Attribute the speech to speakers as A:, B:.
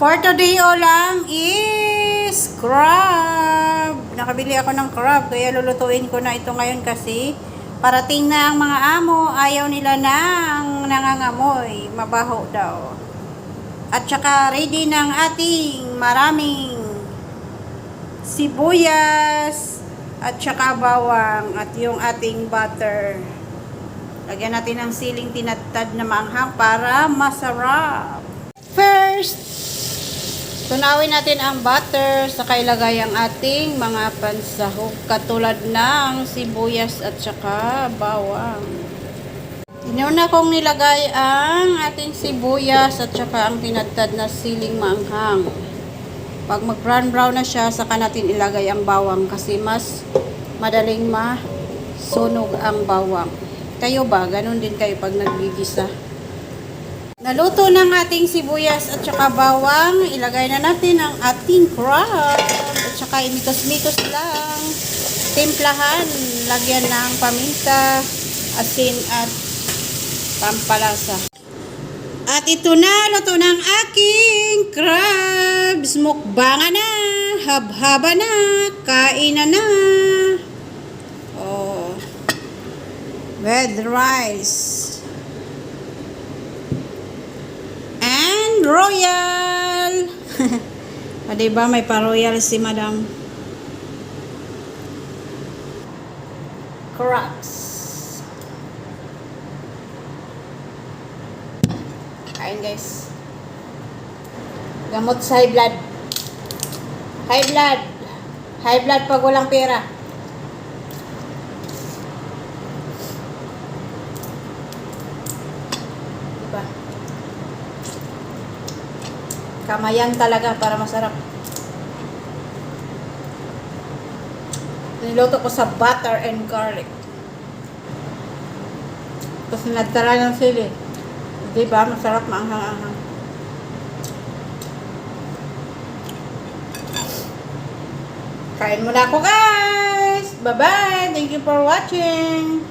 A: For today ulam is crab. Nakabili ako ng crab kaya lulutuin ko na ito ngayon kasi parating na ang mga amo. Ayaw nila ng nangangamoy. Mabaho daw. At saka ready ng ating maraming sibuyas at saka bawang at yung ating butter. Lagyan natin ng siling tinadtad na maanghang para masarap. First, tunawin natin ang butter, saka ilagay ang ating mga pansahog katulad ng sibuyas at saka bawang. Inuna kong nilagay ang ating sibuyas at saka ang tinadtad na siling maanghang. Pag mag-brown na siya, saka natin ilagay ang bawang kasi mas madaling masunog ang bawang. Kayo ba? Ganun din kayo pag naggigisa. Naluto ng ating sibuyas at saka bawang, ilagay na natin ang ating crab at saka imitos-mitos lang. Timplahan, lagyan ng paminta, asin at pampalasa. At ito na, luto ng aking crabs. Mukbanga na, habhaba na, kainan na. Oh, with rice. Royal! O, diba, may pa-royal si Madam. Crabs. Kain, guys. Gamot sa high blood. High blood. High blood pag walang pera. Diba? Kamayan talaga para masarap. Niluto ko sa butter and garlic. Tapos nagtara ng sili. Diba? Masarap, maanghang-anghang. Kain muna ako, guys! Bye-bye! Thank you for watching!